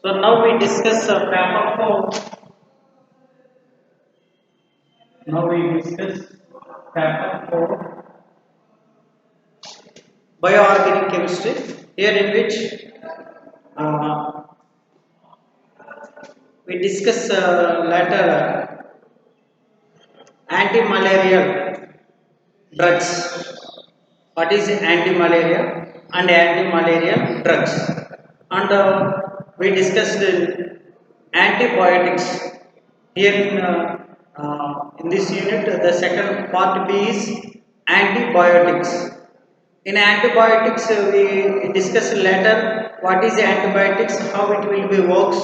So now we discuss paper 4. Now we discuss paper 4 bioorganic chemistry. Here in which uh, we discuss later anti-malarial drugs. What is anti-malaria and anti-malarial drugs? And we discussed antibiotics. Here in this unit, the second part B is antibiotics. In antibiotics, we discuss later what is antibiotics, how it will be works,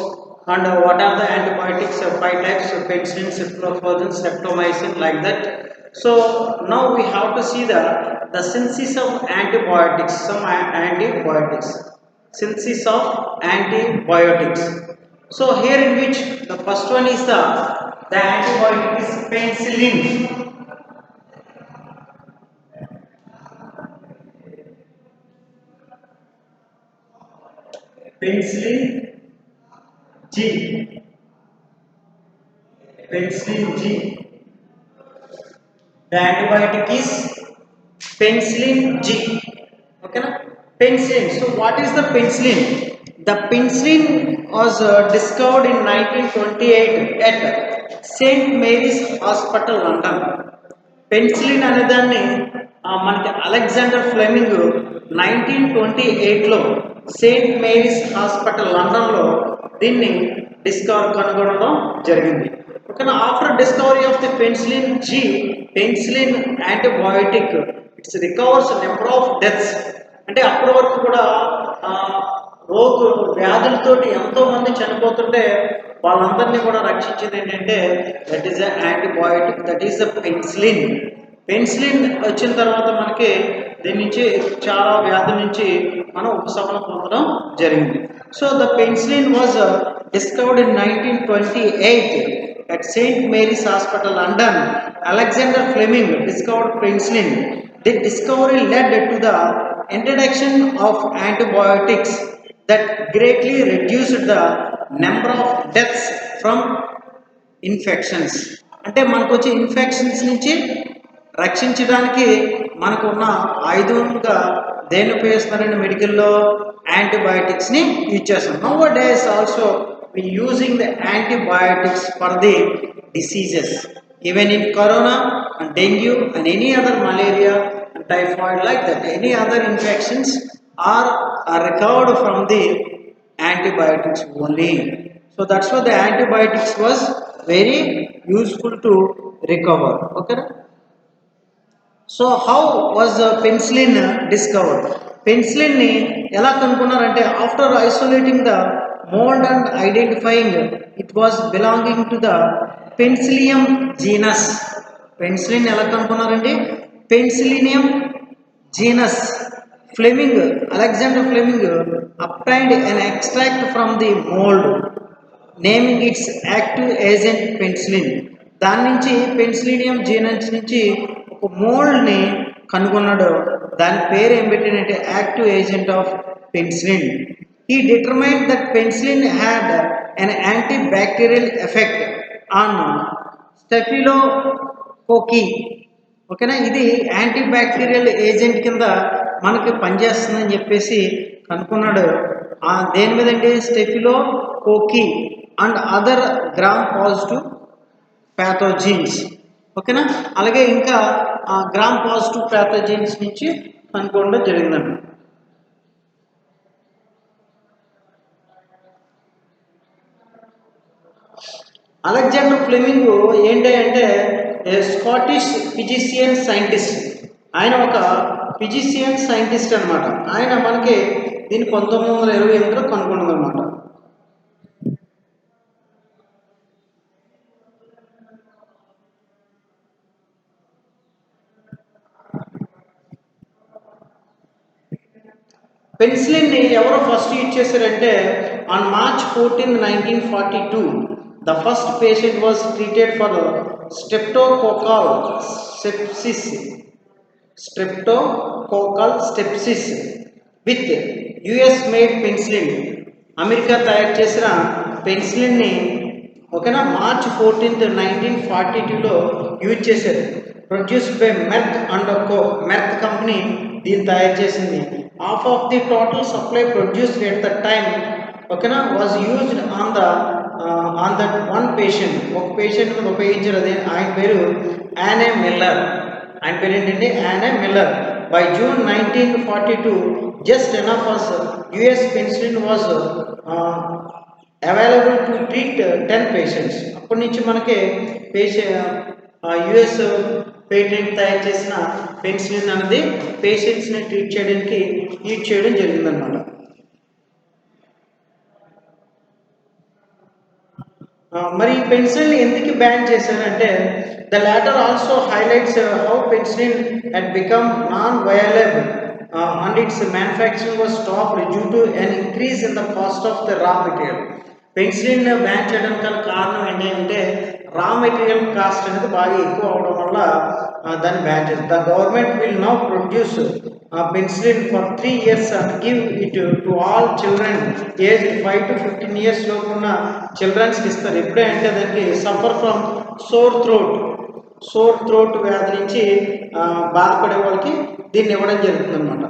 and what are the antibiotics, five types of penicillin, cephalosporin, streptomycin, like that. So now we have to see the synthesis of antibiotics, some antibiotics, synthesis of antibiotics. So here in which the first one is the antibiotic is penicillin. Penicillin G. Penicillin G. The antibiotic is penicillin G. Okay, na? Penicillin. So, what is the penicillin? The penicillin was discovered in 1928 at St. Mary's Hospital, London. Penicillin అనే దాన్ని మనకి Alexander Fleming 1928లో saint Mary's hospital లండన్లో దీన్ని కనుగొనడం జరిగింది. ఓకేనా, after discovery of the penicillin G, penicillin antibiotic, it's recovers number of deaths. అంటే అప్పటి వరకు కూడా వ్యాధులతోటి ఎంతో మంది చనిపోతుంటే వాళ్ళందరినీ కూడా రక్షించేది ఏంటంటే that is the antibiotic, that is the penicillin. Penicillin వచ్చిన తర్వాత మనకి దీని నుంచి చాలా వ్యాధుల నుంచి మనం ఉపశమనం పొందడం జరిగింది. So the penicillin was discovered in 1928 at St. Mary's Hospital, London. Alexander Fleming discovered penicillin. The discovery led to the introduction of antibiotics that greatly reduced the number of deaths from infections. అంటే మనకు వచ్చే infections నుంచి రక్షించడానికి మనకున్న ఆయుధంగా దేన్ని ఉపయోగిస్తున్నారంటే మెడికల్లో యాంటీబయాటిక్స్ని use చేస్తాం. Now days also we using the antibiotics for the diseases, even in corona and dengue and any other malaria and typhoid, like that any other infections are recovered from the antibiotics only. So that's why the antibiotics was very useful to recover. Okay, so how was penicillin discovered? Penicillin ni ela kanukunnarante after isolating the mold and identifying it was belonging to the Penicillium genus. Penicillin ela kanukunnarante Penicillium genus. Fleming, Alexander Fleming obtained an extract from the mold, naming its active agent penicillin. దాని నుంచి పెన్సిలినియం genus నుంచి ఒక మోల్డ్ని కనుగొన్నాడు. దాని పేరు ఏం పెట్టినంటే active agent of penicillin. He determined that penicillin had an antibacterial effect on Staphylococcus. ఓకేనా, ఇది యాంటీబ్యాక్టీరియల్ ఏజెంట్ కింద మనకి పనిచేస్తుందని చెప్పేసి కనుక్కున్నాడు. దేని మీద అంటే staphylococci and other gram positive pathogens. ఓకేనా, అలాగే ఇంకా గ్రామ్ పాజిటివ్ ప్యాథోజిన్స్ నుంచి కనుక్కోవడం జరిగిందండి. అలెగ్జాండర్ ఫ్లెమింగ్ ఏంటి అంటే స్కాటిష్ ఫిజిషియన్ సైంటిస్ట్. ఆయన ఒక ఫిజిషియన్ సైంటిస్ట్ అనమాట. ఆయన మనకి దీన్ని 1928లో కనుగొన్నది అనమాట. పెన్సిలిన్ని ఎవరో ఫస్ట్ యూజ్ చేశారంటే on March 14, 1942 the first patient was treated for streptococcal sepsis with US made penicillin America తయారు చేసిన పెన్సిలిన్ని ఓకేనా మార్చ్ 14th 1942లో యూజ్ చేశారు. Produced by Merck and co. Merck company దీన్ని తయారు చేసింది. Half of the total supply produced at the time ఓకేనా was used on that one patient. ఒక పేషెంట్ మీద ఉపయోగించారు. అదే ఆయన పేరు యానే మిల్లర్. ఆయన పేరు ఏంటంటే Anne Miller. By June 1942 just enough was US penicillin was available to treat 10 patients. అప్పటి నుంచి మనకి యుఎస్ పేటెంట్ తయారు చేసిన పెన్సిలిన్ అనేది పేషెంట్స్ని ట్రీట్ చేయడానికి యూజ్ చేయడం జరిగిందనమాట. మరి ఈ పెన్సిల్ ఎందుకు బ్యాన్ చేశారంటే the latter also highlights how penicillin had become non viable and its manufacturing was stopped due to an increase in the cost of the raw material. Penicillin ban చేయడానికి గల కారణం ఏంటంటే రా మెటీరియల్ కాస్ట్ అనేది బాగా ఎక్కువ అవడం వల్ల దాన్ని బ్యాన్ చేస్తారు. The government will now produce penicillin for 3 years and give it to all children age 5 to 15 years లోపు ఉన్న చిల్డ్రన్స్కి ఇస్తారు. ఎప్పుడే అంటే దానికి సఫర్ ఫ్రమ్ సోర్ థ్రోట్ వ్యాధి నుంచి బాధపడే వాళ్ళకి దీన్ని ఇవ్వడం జరుగుతుంది అనమాట.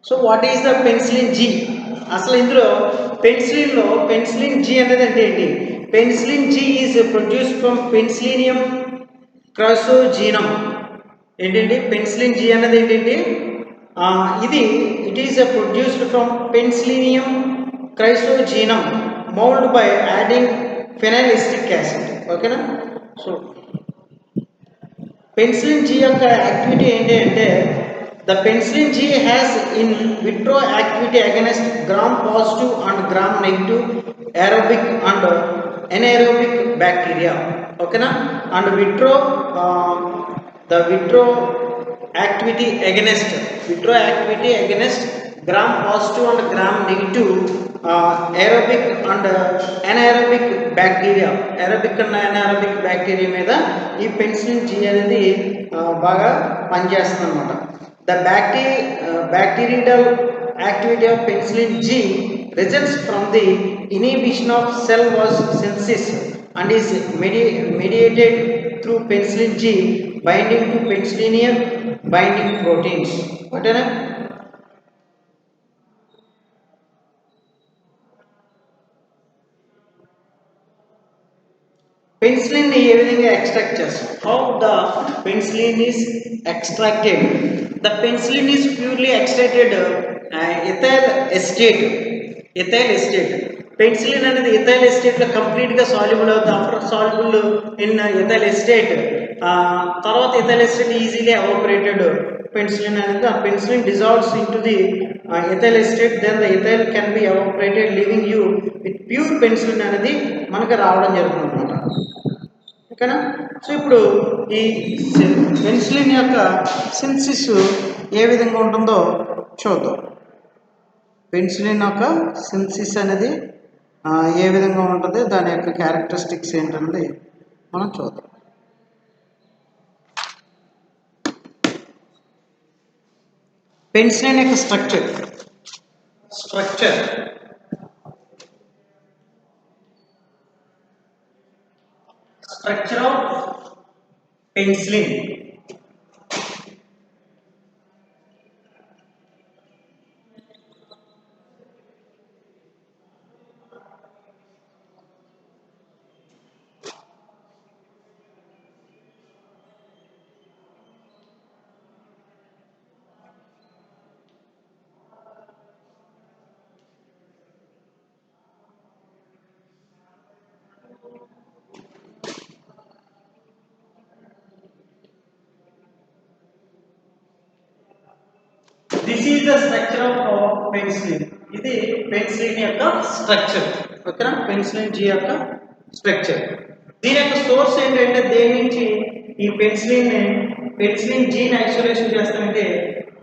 So what is the penicillin G? అసలు ఇందులో పెన్సిలిన్ జీ అనేది అంటే ఏంటి? Penicillin G is produced from penicillium chrysogenum. ఏంటండి పెన్సిలిన్ జీ అనేది ఏంటండి? ఇది it is produced from penicillium chrysogenum mould by adding phenyl acetic acid. ఓకేనా? సో పెన్సిలిన్ జీ యొక్క యాక్టివిటీ ఏంటి అంటే the penicillin G has in vitro activity against gram positive and gram negative aerobic and anaerobic bacteria. Okay na? And the vitro activity against gram positive and gram negative aerobic and anaerobic bacteria. Aerobic and anaerobic bacteria మీద ఈ penicillin G అనేది బాగా పనిచేస్తుంది అన్నమాట. The bactericidal activity of penicillin G results from the inhibition of cell wall synthesis and is mediated through penicillin G binding to penicillin binding proteins. What is it? Penicillin ఏ విధంగా extract చేస్తాం? How the penicillin is extracted? The penicillin is purely extracted ethyl acetate. Penicillin అనేది ethyl ఎస్టేట్లో కంప్లీట్గా soluble అవుతుంది. After soluble in ethyl acetate తర్వాత ethyl acetate easily evaporated penicillin అనేది ఆ penicillin dissolves in to the ethyl acetate then the ethyl can be evaporated leaving you with pure penicillin అనేది మనకు రావడం జరుగుతుంది అనమాట. ఓకేనా? సో ఇప్పుడు ఈ పెన్సిలిన్ యొక్క సింథసిస్ ఏ విధంగా ఉంటుందో చూద్దాం. పెన్సిలిన్ యొక్క సింథసిస్ అనేది ఏ విధంగా ఉంటుంది, దాని యొక్క క్యారెక్టరిస్టిక్స్ ఏంటన్నది మనం చూద్దాం. పెన్సిలిన్ యొక్క structure of penicillin. This is the structure of penicillin. ఇది పెన్సిలిన్ యొక్క స్ట్రక్చర్. ఓకేనా? పెన్సిలిన్ జీ యొక్క స్ట్రక్చర్. దీని యొక్క సోర్స్ ఏంటంటే దేని నుంచి ఈ పెన్సిలిన్ జీని ఐసోలేషన్ చేస్తామంటే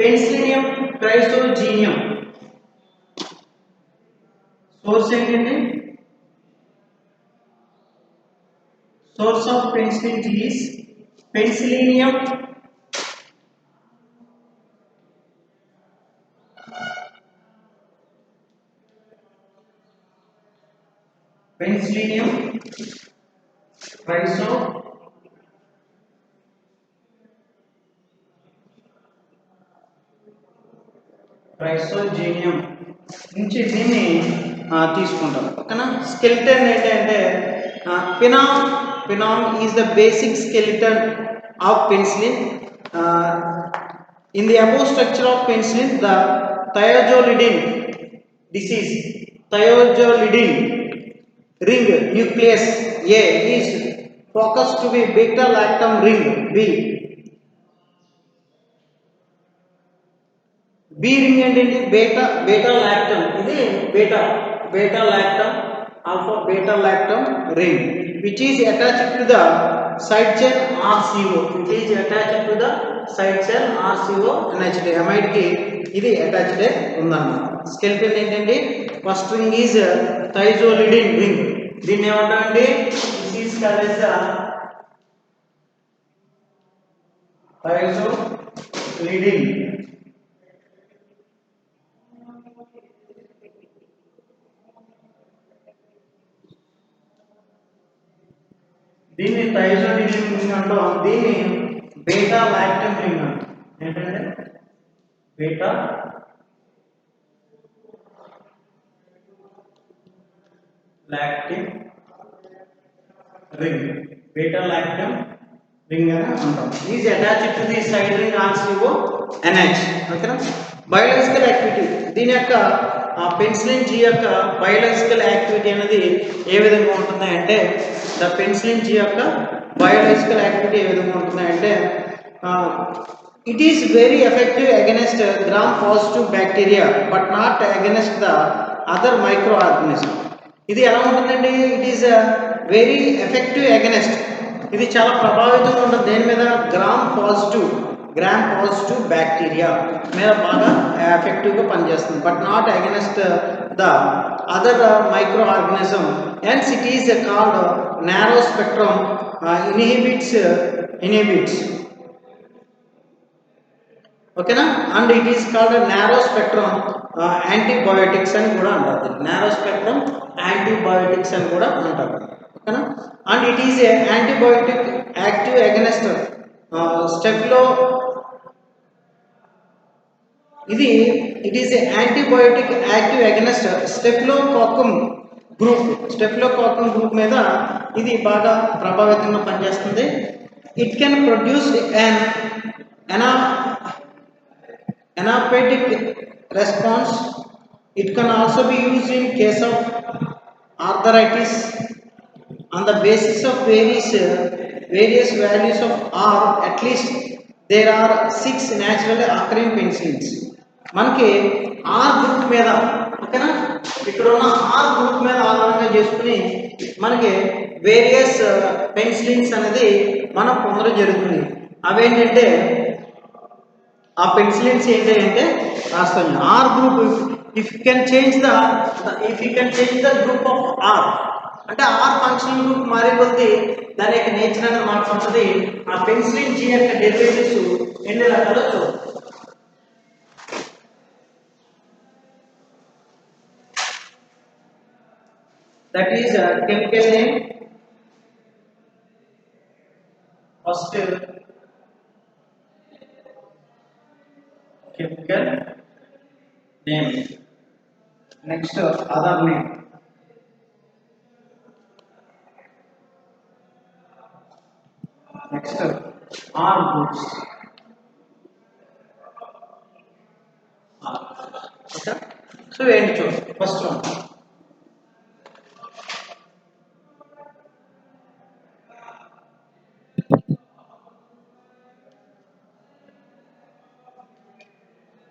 పెన్సిలినియం క్రైసోజీనియం. సోర్స్ ఏంటంటే source of penicillin G is penicillium, penicillium, chrysogenum నుంచి దీన్ని తీసుకుంటాం. ఓకేనా. స్కెలిటన్ ఏంటంటే penam. Penam is the basic skeleton of penicillin. In the above structure of penicillin the thiazolidine disease, thiazolidine ring nucleus A is focused to be beta lactam ring B. B ring ఏంటంటే beta lactam. ఇది beta lactam, alpha beta lactam ring which is attached to the side chain RCO. It is attached to the side chain RCO NH2 amide కి ఇది attached ఉందన్నమాట. Skeleton ఏంటంటే first ring is thiazolidine ring. దీన్ని ఏమంటామండి? This is called as thiazolidine. దీన్ని thiazolidine ring అంటాం. దీన్ని బేటా lactam ring అంటాం. ఏంటంటే beta lactic ring, beta lactam ring అని అంటాం. Is attached to the side ring RCO NH. ఓకేనా. బయోలాజికల్ యాక్టివిటీ, దీని యొక్క పెన్సిలిన్ G యొక్క బయోలాజికల్ యాక్టివిటీ అనేది ఏ విధంగా ఉంటుంది అంటే, ద పెన్సిలిన్ G యొక్క బయోలాజికల్ యాక్టివిటీ ఏ విధంగా ఉంటుంది అంటే, it is very effective against gram positive bacteria but not against the other microorganism. ఇది ఎలా ఉంటుందండి? It is very effective against, ఇది చాలా ప్రభావితంగా ఉంటుంది దేని మీద? గ్రామ్ పాజిటివ్ బ్యాక్టీరియా మీద బాగా ఎఫెక్టివ్గా పనిచేస్తుంది. But not against the other microorganism. Hence it is called narrow spectrum inhibits. ఓకేనా. And it is called narrow spectrum antibiotics అని కూడా అంటారు. నారో స్పెక్ట్రమ్ యాంటీబయోటిక్స్ అని కూడా అంటారు. ఓకేనా. And it is a antibiotic active against staphylo. ఇది it is a antibiotic active against staphylococcum group మీద ఇది బాగా ప్రభావితంగా పనిచేస్తుంది. It can produce anaphylactic response. It can also be used in case of arthritis. On the basis of various values of R, at least there are 6 naturally occurring penicillins. మనకి R group మీద, ఓకేనా, ఇక్కడ ఉన్న R group మీద ఆధారంగా చేసుకుని మనకి various penicillins అనేది మనం పొందడం జరుగుతుంది. అవేంటంటే ఆ పెన్సిలిన్స్ ఏంటి అంటే రాస్తాను. R group if you can change the group of R అంటే ఆర్ ఫంక్షనల్ గ్రూప్ మారే కొద్దీ దాని యొక్క నేచర్ అనేది మారుతుంటుంది. ఆ పెన్సిలిన్ G యొక్క డెరివేటివ్స్ ఎన్ని రకాలో చూద్దాం. That is chemical name. First chemical name, next other name, next R groups. Okay, so we end first one.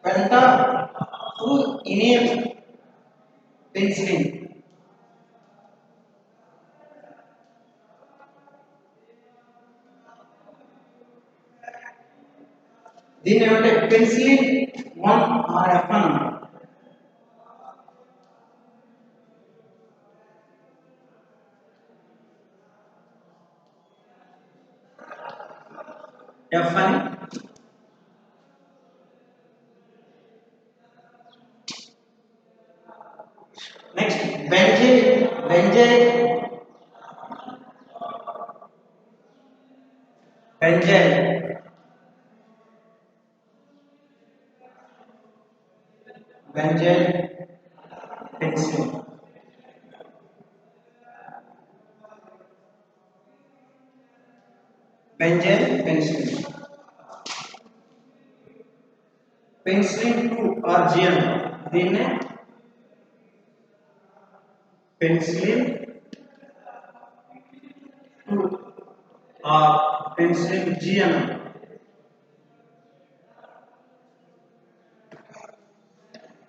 Penta-2-enal penicillin. దీన్ని ఏమంటే పెన్సిలిన్ 1 or F1. F అని. Next benzyl, benzyl, benzyl, benzyl pencil. Benzyl pencil. Penicillin 2 or G అంటాం. దీన్నే penicillin 2 are penicillin G అన్నాం.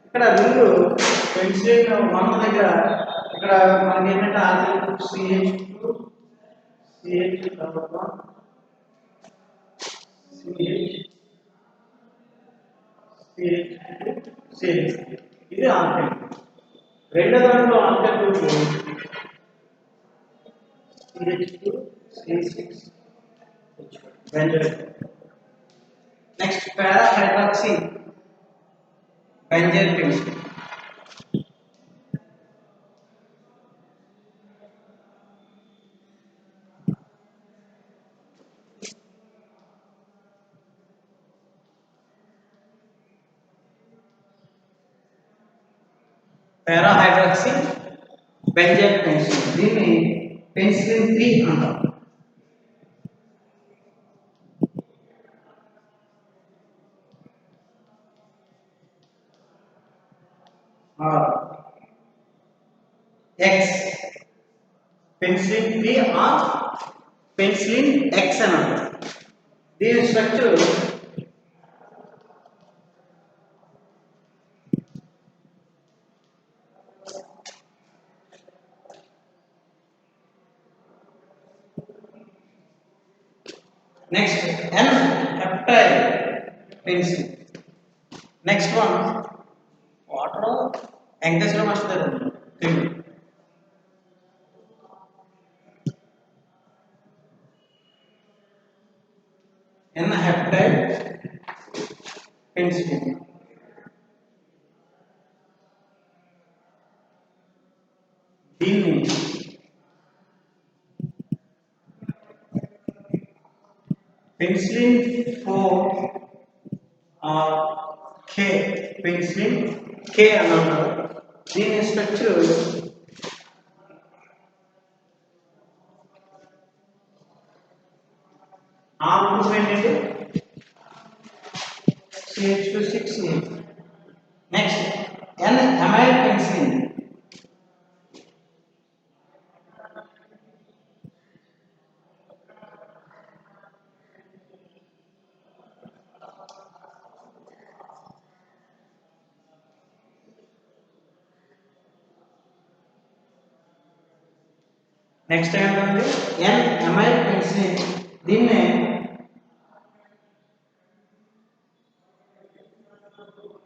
ఇక్కడ రెండు penicillin 1 దగ్గర ఇక్కడ మనకి ఏంటంటే ఆల్కలీ CH2 CH తర్వాత CH CH ఇది ఆల్కలీ. రెండో దాంట్లో alkali group CH2 C6 benzyl. Next para hydroxy benzyl pencil. Para hydroxy benzyl pencil. దీన్ని పెన్సిలిన్ 3 అంటాం. X penicillin 3 or penicillin X అని అంటాం. దీని structure next N heptyl pencil. Next one water ఎంగేజ్లో వస్తుంది తెలుగు. N heptyl pencil. దీన్ని penicillin 4 or K penicillin K అని అంటారు. దీని స్ట్రక్చర్ ఆ గ్రూప్ ఏంటంటే CH2 నెక్స్ట్ ఎన్ అమైల్ పెన్సిలిన్. నెక్స్ట్ ఏంటంటే ఎన్ అమైల్ పెన్సిలిన్. దీన్నే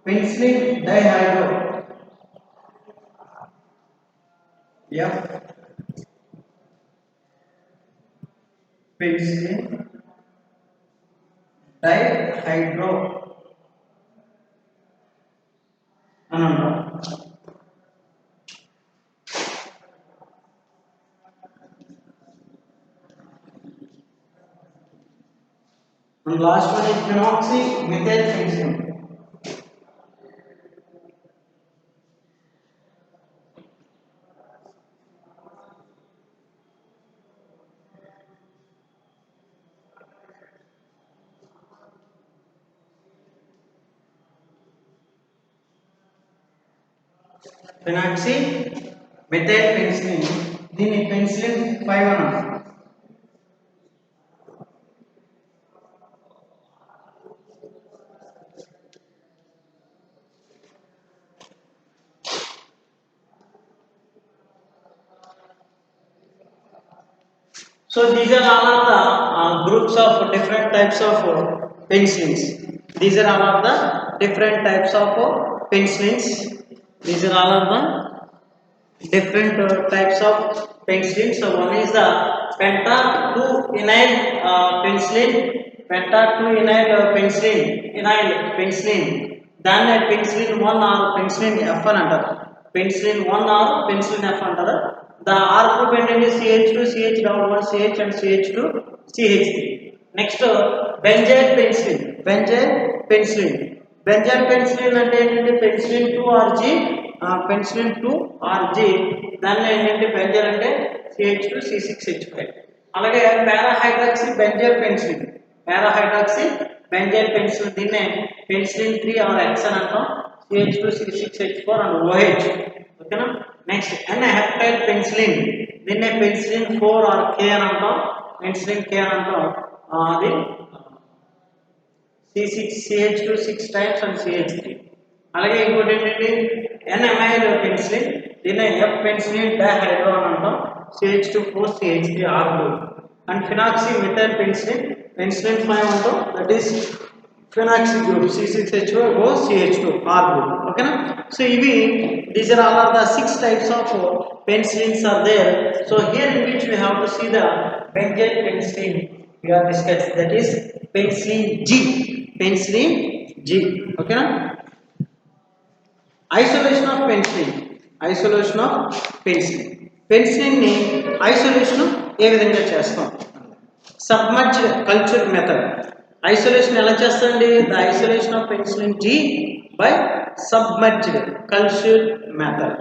penicillin dihydro F penicillin dihydro అని అంటాం. And last one is phenoxymethyl penicillin. Phenoxymethyl penicillin. దీన్ని పెన్సిలిన్ 5 అన్నారు. So these are all of the groups of different types of penicillins. These are all of the different types of penicillins. These are all of the different types of penicillin. So one is the penta 2-enine penicillin. Penta two enyl penicillin దాన్ని penicillin 1 or penicillin F అని అంటారు. Penicillin 1 or penicillin F అంటారు. The R group ఏంటంటే CH2 CH1 CH and CH2 CH3. Next benzyl penicillin అంటే ఏంటంటే penicillin 2 RG దానిలో ఏంటంటే benzyl అంటే CH2 C6H5. అలాగే పారాహైడ్రాక్సీ బెంజైల్ పెన్సిలిన్ దీన్నే పెన్సిలిన్ 3 ఆర్ X అని అంటాం. CH2 C6H4 and OH. ఓకేనా. నెక్స్ట్ N-హెప్టైల్ పెన్సిలిన్ దీన్నే పెన్సిలిన్ 4 ఆర్ K అని అంటాం. అది CH2 6 టైమ్స్ అండ్ CH3. అలాగే ఇంకోటి ఏంటంటే N-అమైల్ పెన్సిలిన్ దీన్నే F పెన్సిలిన్ డైహైడ్రో అని అంటాం. CH2 4 CH3 R group. And phenoxy methyl penicillin 5 అంటాం. That is phenoxy group C6H4 CH2 R group. Okay, so these are all the 6 types of penicillins are there. So here in which we have to see the benzyl penicillin we are discussed, that is penicillin G. Okay, isolation of penicillin ni isolation ఏ విధంగా చేస్తాం? Submerged culture method. Isolation ఎలా చేస్తారండి? The isolation of penicillin G by submerged culture method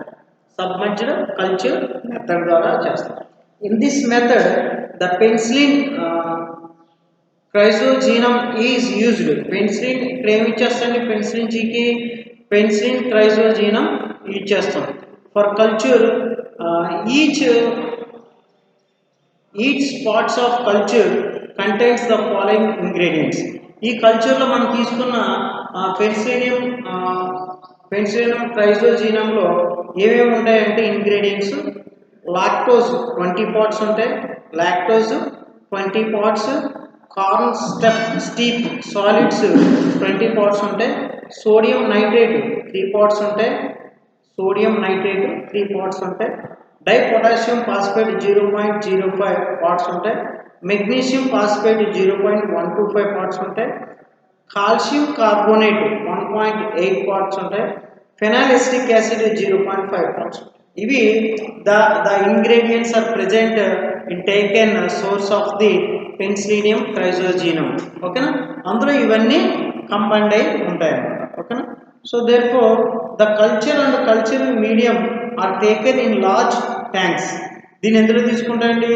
ద్వారా చేస్తారు. In this method the penicillin chrysogenum is used. Penicillin ఇక్కడ ఏమి ఇచ్చేస్తాండి? పెన్సిలిన్ Gకి పెన్సిలిన్ క్రైజోజీనమ్ యూజ్ చేస్తాం. For culture each spots of culture contains the following ingredients. ఈ కల్చర్లో మనం తీసుకున్న పెన్సిలియం క్రైజోజీనంలో ఏమేమి ఉంటాయంటే ఇంగ్రీడియంట్స్ లాక్టోజ్ 20 పార్ట్స్ ఉంటాయి, 20 parts, corn steep solids 20 parts ఉంటాయి, సోడియం నైట్రేట్ 3 పార్ట్స్ ఉంటాయి, డైపొటాషియం ఫాస్ఫేట్ 0.05 పార్ట్స్ ఉంటాయి, మెగ్నీషియం ఫాస్ఫేట్ 0.125 పార్ట్స్ ఉంటాయి, కాల్షియం కార్బోనేట్ 1.8 పార్ట్స్ ఉంటాయి, ఫెనాల్ ఎసిటిక్ యాసిడ్ 0.5 పార్ట్స్. ఇవి the ingredients are present in taken source of the penicillium chrysogenum. ఓకేనా, అందులో ఇవన్నీ combined అయి ఉంటాయి అన్నమాట. ఓకేనా, so therefore the culture and culture medium are taken in large tanks. దీన్ని ఎందులో తీసుకుంటాయండి?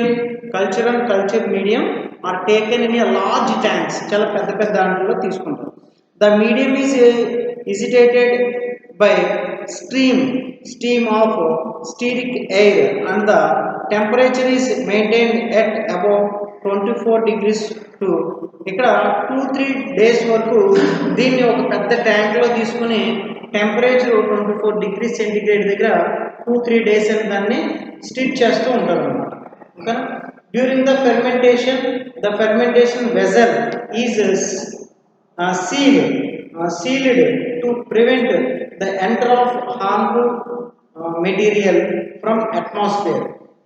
Culture and culture medium are taken in large tanks, చాలా పెద్ద పెద్ద దాంట్లో తీసుకుంటాం. The medium is agitated by steam of stearic air and the temperature is maintained at above 24 degrees to ఇక్కడ 2-3 days వరకు దీన్ని ఒక పెద్ద ట్యాంక్లో తీసుకుని టెంపరేచర్ 24 డిగ్రీ సెంటిగ్రేడ్ దగ్గర 2-3 డేస్ అని దాన్ని స్టిర్ చేస్తూ ఉంటారు అన్నమాట. ఓకేనా, during the fermentation vessel is sealed to prevent the enter of harmful material from atmosphere.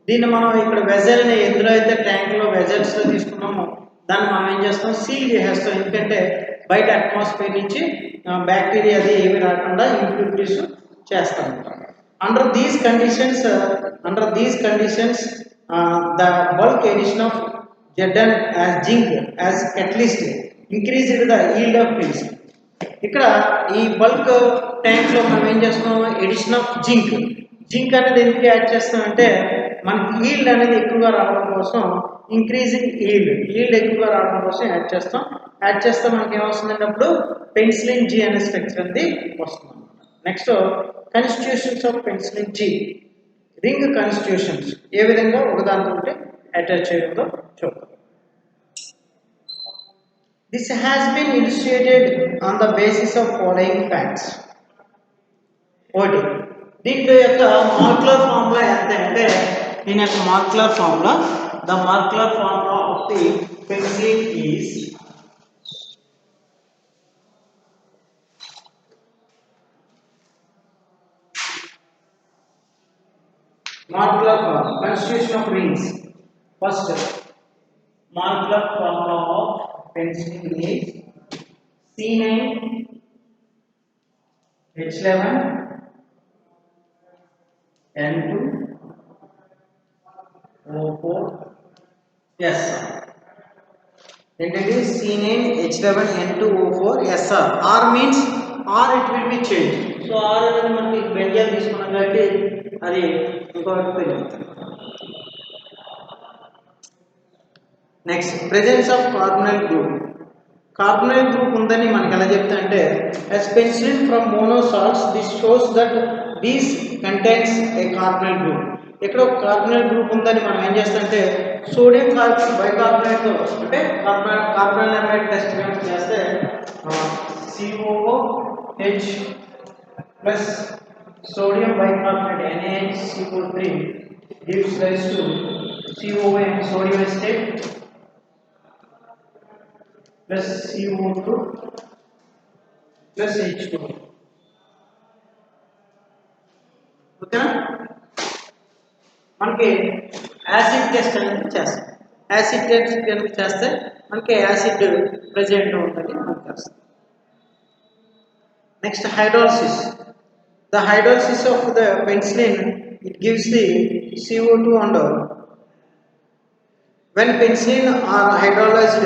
దీన్ని మనం ఇక్కడ వెజల్ని ఎందులో అయితే ట్యాంక్లో వెజల్స్లో తీసుకున్నామో దాన్ని మనం ఏం చేస్తాం? సీల్ చేసేస్తాం. ఎందుకంటే బయట అట్మాస్ఫియర్ నుంచి బ్యాక్టీరియా అది ఏమి రాకుండా ఇంప్యూరిటీస్ చేస్తాం. Under these conditions the bulk addition of Zn as zinc as catalyst increased the yield of penicillin. ఇక్కడ ఈ బల్క్ ట్యాంక్లో మనం ఏం చేస్తున్నాం? ఎడిషన్ ఆఫ్ జింక్ అనేది ఎందుకు యాడ్ చేస్తామంటే మనకి ఈల్డ్ అనేది ఎక్కువగా రావడం కోసం, ఇంక్రీజింగ్ ఈల్డ్ ఎక్కువగా రావడం కోసం యాడ్ చేస్తాం. మనకి ఏమొస్తుందంటే అప్పుడు పెన్సిలిన్ G అనే స్ట్రక్చర్ అనేది వస్తుంది. Next constitutions of penicillin G. Ring constitutions ఏ విధంగా ఒకదానితో అటాచ్ చేయడంతో చూద్దాం. This has been illustrated on the basis of following facts. ఒకటి, దీంట్లో యొక్క మాలిక్యులర్ ఫార్ములా ఎంత అంటే దీని యొక్క molecular formula of the penicillin is molecular formula, constitution of rings. First, molecular formula of penicillin is C9H11 N2O4 SR. And it is C9H11N2O4 SR. R means R it will be changed. So R అనేది మనకి బెంజాల్ తీసుకున్నాం కాబట్టి అది ఇంకొకటి పెరుగుతుంది. Next presence of carbonyl group. Carbonyl group ఉందని మనకి ఎలా చెప్తా అంటే as penicillin from monosalts, this shows that these contains a carbonyl group. ఇక్కడ ఒక కార్బొనైల్ గ్రూప్ ఉందని మనం ఏం చేస్తామంటే సోడియం బైకార్బోనేట్ అంటే కార్బొనైల్ టెస్ట్ చేస్తే COOH plus sodium bicarbonate NaHCO3 gives rise to COA sodium acetate plus CO2 plus H2. ఓకేనా? మనకి యాసిడ్ టెస్ట్ అనేది చేస్తాం. యాసిడ్ టెస్ట్ కనుక చేస్తే మనకి యాసిడ్ ప్రెజెంట్ ఉంటుంది మనకు తెలుస్తుంది. Next hydrolysis. The hydrolysis of the penicillin, it gives the CO2 and when penicillin are hydrolyzed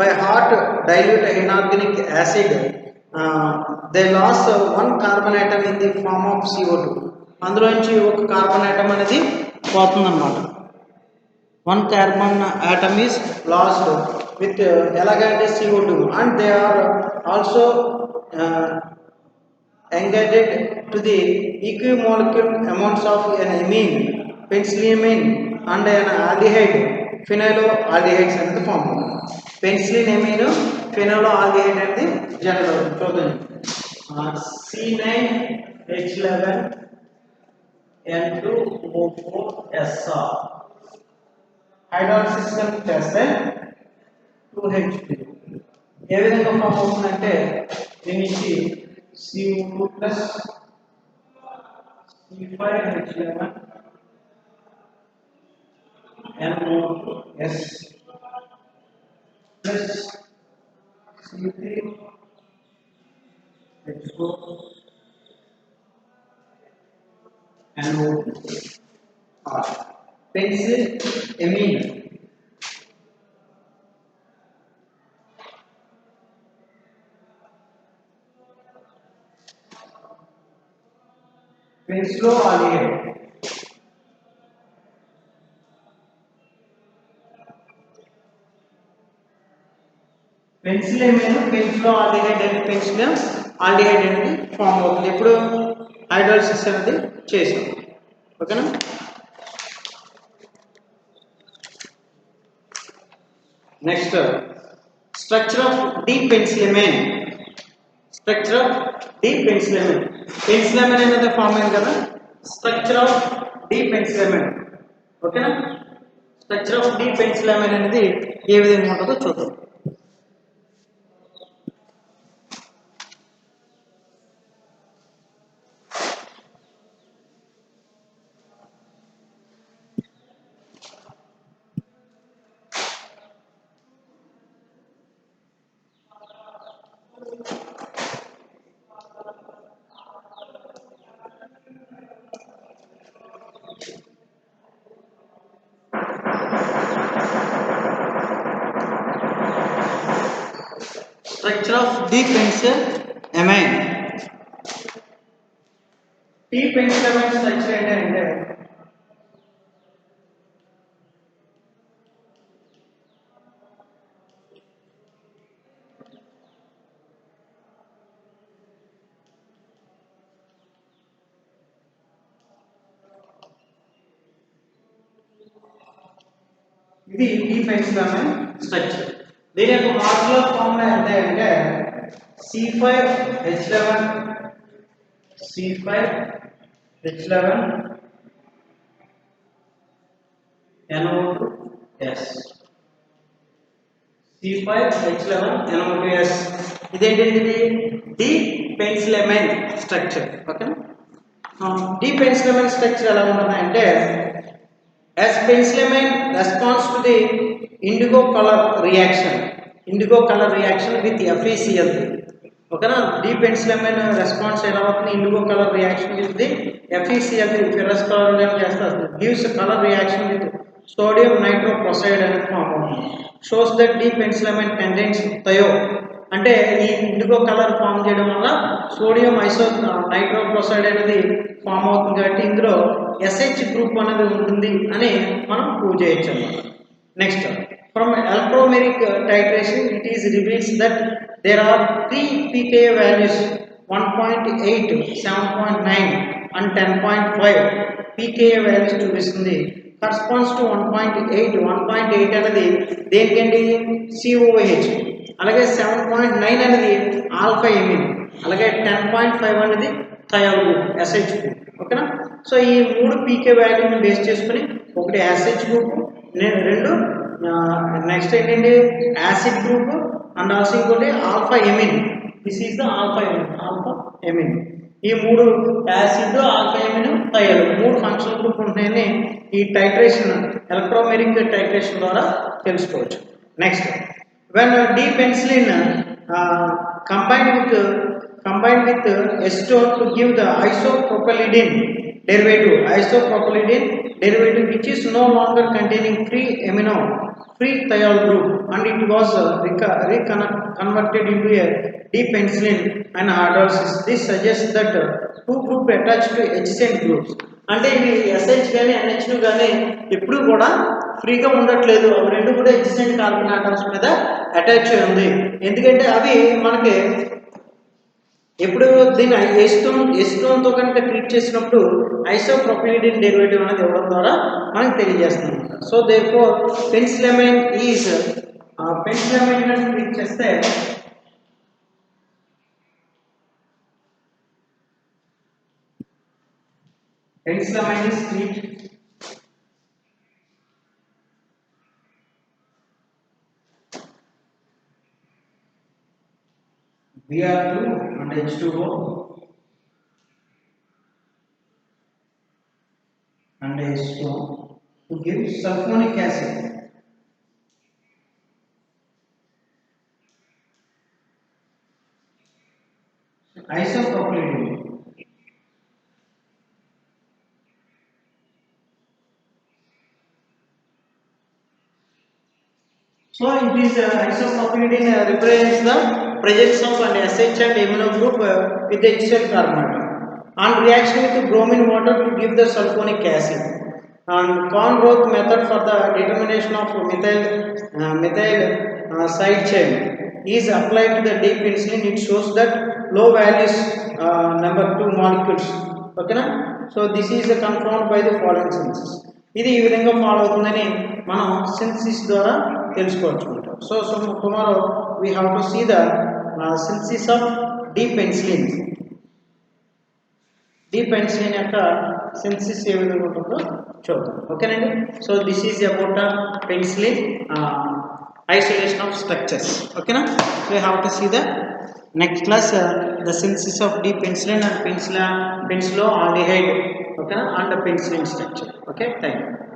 by hot dilute inorganic acid, they lost one carbon atom in the form of CO2. అందులో నుంచి ఒక carbon atom అనేది పోతుందన్నమాట. One carbon atom is lost with elegant CO2 and they are also engaged to the equimolecular amounts of an amine, penicillamine and an aldehyde, phenylaldehydes అనేది form అవుతుంది. Penicillin Amin ఫెనోల్అల్డిహైడ్ అనేది general చూద్దాం. C9H11N2O4SR hydrolysis కనుక చేస్తే 2H2 ఏ విధంగా form అవుతుందంటే దీని నుంచి CO2 plus C5H11NO2S plus C3H4NO2R. penicillamine. Penicillaldehyde. పెన్సిల్లేమేను పెన్సిల్అల్డిహైడ్ అనేది పెన్సిల్అల్డిహైడ్ అనేది ఫామ్ అవుతుంది ఇప్పుడు హైడ్రాలిసిస్ అనేది చేసాం. ఓకేనా? Next structure of D penicillamine. Structure of D penicillamine. Penicillamine అనేది ఫామ్ అయింది కదా. Structure of D penicillamine. ఓకేనా? స్ట్రక్చర్ ఆఫ్ డిపెన్సిల్లమైన్ అనేది ఏ విధంగా ఉంటుందో చూద్దాం. Structure of dipenicillamine. Dipenicillamine structure ఏంటంటే ఇది డిపెన్సిల్లమైన్ స్ట్రక్చర్. దీని యొక్క మాడ్యులర్ ఫార్ములా ఎంత అంటే C5H11 NO2S C5H11NO2S. ఇదేంటిది డిపెన్సిల్లమైన్ స్ట్రక్చర్. ఓకే. డిపెన్సిల్లమైన్ స్ట్రక్చర్ ఎలా ఉంటుంది అంటే as penicillamine responds to the indigo color reaction indigo colour reaction with FeCl3. ఓకేనా, డీపెన్సిలమైన్ రెస్పాన్స్ ఎలా అవుతుంది, indigo colour reaction with the FeCl3 ferrous colour చేస్తారు, gives colour reaction with sodium nitrochloride అనేది form అవుతుంది. Shows that D penicillamine contains thio, అంటే ఈ IndiGo colour form చేయడం వల్ల సోడియం నైట్రోక్లోరైడ్ అనేది ఫామ్ అవుతుంది కాబట్టి ఇందులో SH గ్రూప్ అనేది ఉంటుంది అని మనం ప్రూవ్ చేయొచ్చు అన్నమాట. Next, from electrometric titration it is reveals that there are 3 pKa values 1.8, 7.9 and 10.5 pKa values చూపిస్తుంది. కరస్పాండ్స్ టు 1.8 అనేది దేనికండి, COOH, అలాగే 7.9 అనేది ఆల్ఫా ఎమిన్, అలాగే 10.5 అనేది థయోల్ గ్రూప్ SH గ్రూప్. ఓకేనా, సో ఈ 3 pK వాల్యూని బేస్ చేసుకుని ఒకటి SH గ్రూప్, రెండు నెక్స్ట్ ఏంటంటే యాసిడ్ గ్రూప్ అండ్ ఆల్సో ఇంకోటి alpha amine. This is the alpha amine. ఈ 3 acid, alpha amine, thiol 3 functional group ఉంటాయని ఈ టైట్రేషన్ ఎలక్ట్రోమెరిక్ టైట్రేషన్ ద్వారా తెలుసుకోవచ్చు. Next, when D-penicillin combined with acetone to give the isopropyl derivative which is no longer containing free thiol group, and it was converted into a D-penicillin and hydrolysis. This suggests that two groups attached to adjacent groups. అంటే ఇవి SH కానీ NH కానీ ఎప్పుడు కూడా ఫ్రీగా ఉండట్లేదు, అవి రెండు కూడా ఎడ్జసెంట్ కార్బన్ ఆటమ్స్ మీద అటాచ్ అయి ఉంది. ఎందుకంటే అవి మనకి ఎప్పుడు దీన్ని ఎసిటోన్తో కనుక ట్రీట్ చేసినప్పుడు ఐసోప్రొపైలిడిన్ డెరివేటివ్ అనేది ఇవ్వడం ద్వారా మనకు తెలియజేస్తుంది. సో దేర్ఫోర్ పెన్సిలమైన్ ట్రీట్ చేస్తే penicillamine is treat Br2 and H2O and H2O to give sulfonic acid. Isopropylidium. So it is isopropylidium represents the presence of an SH and amino group with the HCl carbon atom on reaction with bromine water to give the sulfonic acid. And Kohn-Roth method for the determination of methyl side chain is applied to the D-penicillin. It shows that low values number 2 molecules. Okay na? So this is confirmed by the following synthesis. ఇది ఈ విధంగా follow అవుతుందని మనం synthesis ద్వారా తెలుసుకోవచ్చు. So tomorrow we have to see the synthesis of D-penicillin. D-penicillin యొక్క synthesis ఏ విధంగా ఉంటుందో చూద్దాం. ఓకేనండి. So this is about penicillin isolation of structures. Okay na? So we have to see the next class the synthesis of D-penicillin and penicilloaldehyde, okay na, and the penicillin structure. Okay, thank you.